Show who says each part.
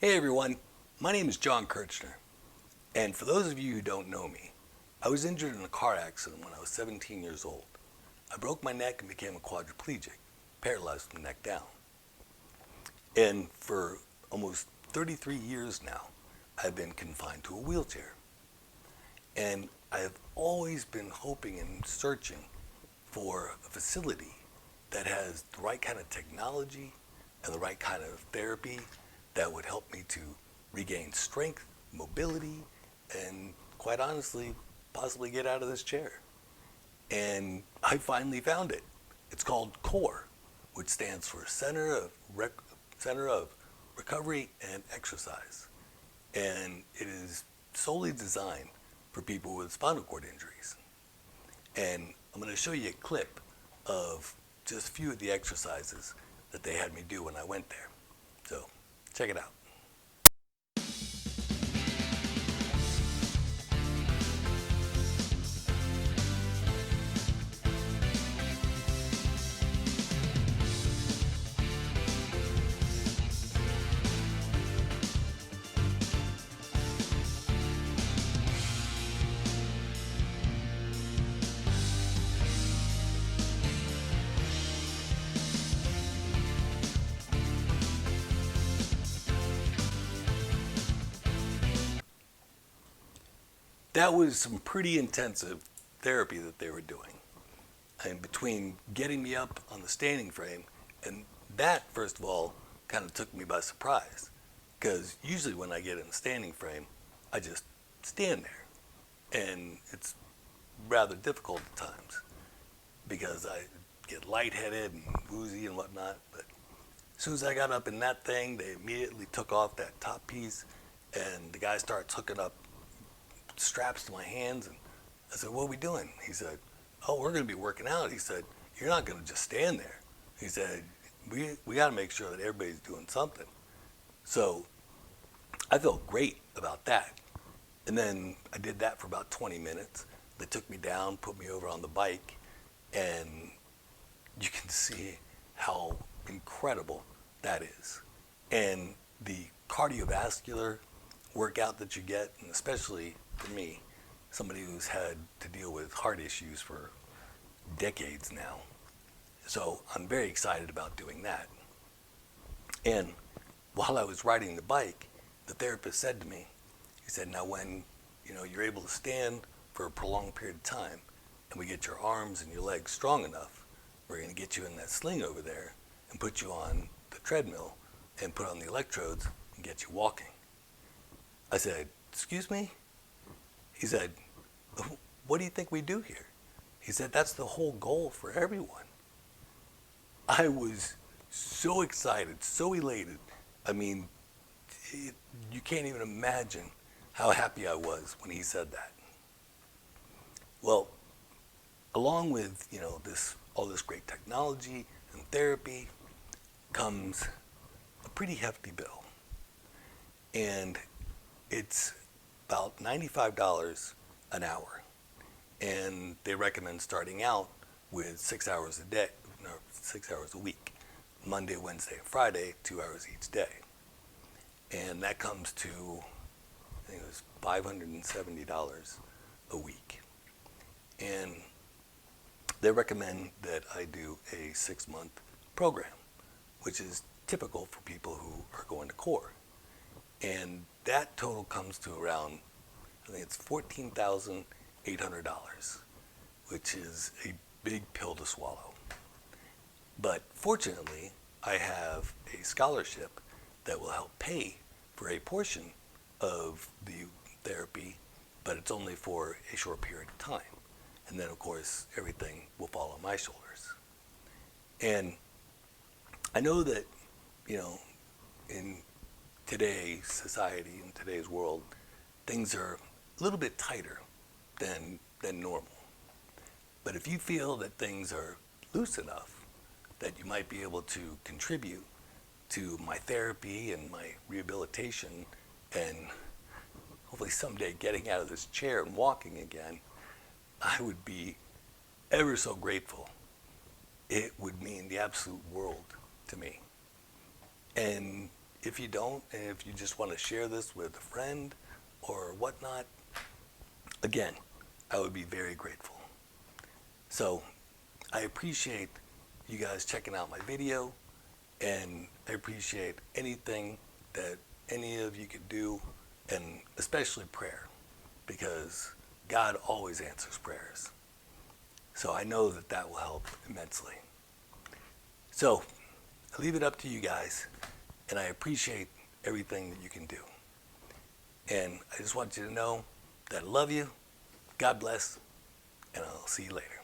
Speaker 1: Hey everyone, my name is John Kirchner, and for those of you who don't know me, I was injured in a car accident when I was 17 years old. I broke my neck and became a quadriplegic, paralyzed from the neck down. And for almost 33 years now, I've been confined to a wheelchair. And I have always been hoping and searching for a facility that has the right kind of technology and the right kind of therapy that would help me to regain strength, mobility, and quite honestly, possibly get out of this chair. And I finally found it. It's called CORE, which stands for Center of Recovery and Exercise. And it is solely designed for people with spinal cord injuries. And I'm going to show you a clip of just a few of the exercises that they had me do when I went there. So check it out. That was some pretty intensive therapy that they were doing. And between getting me up on the standing frame, and that, first of all, kind of took me by surprise. Because usually when I get in the standing frame, I just stand there. And it's rather difficult at times because I get lightheaded and woozy and whatnot. But as soon as I got up in that thing, they immediately took off that top piece, and the guy starts hooking up straps to my hands. And I said, "What are we doing?" He said, "Oh, we're going to be working out." He said, "You're not going to just stand there." He said, we got to make sure that everybody's doing something." So I felt great about that. And then I did that for about 20 minutes. They took me down, put me over on the bike, and you can see how incredible that is. And the cardiovascular workout that you get, and especially for me, somebody who's had to deal with heart issues for decades now. So I'm very excited about doing that. And while I was riding the bike, the therapist said to me, he said, "Now when you're able to stand for a prolonged period of time and we get your arms and your legs strong enough, we're going to get you in that sling over there and put you on the treadmill and put on the electrodes and get you walking." I said, "Excuse me?" He said, "What do you think we do here?" He said, "That's the whole goal for everyone." I was so excited, so elated. I mean, you can't even imagine how happy I was when he said that. Well, along with all this great technology and therapy comes a pretty hefty bill, and it's about $95 an hour, and they recommend starting out with 6 hours a day, no, 6 hours a week, Monday, Wednesday, and Friday, 2 hours each day, and that comes to, I think it was $570 a week. And they recommend that I do a 6-month program, which is typical for people who are going to CORE. And that total comes to around, I think it's $14,800, which is a big pill to swallow. But fortunately, I have a scholarship that will help pay for a portion of the therapy, but it's only for a short period of time. And then, of course, everything will fall on my shoulders. And I know that, in today's society, in today's world, things are a little bit tighter than normal. But if you feel that things are loose enough that you might be able to contribute to my therapy and my rehabilitation and hopefully someday getting out of this chair and walking again, I would be ever so grateful. It would mean the absolute world to me. And if you don't, and if you just want to share this with a friend or whatnot, again, I would be very grateful. So I appreciate you guys checking out my video, and I appreciate anything that any of you could do, and especially prayer, because God always answers prayers. So I know that that will help immensely. So I leave it up to you guys, and I appreciate everything that you can do. And I just want you to know that I love you, God bless, and I'll see you later.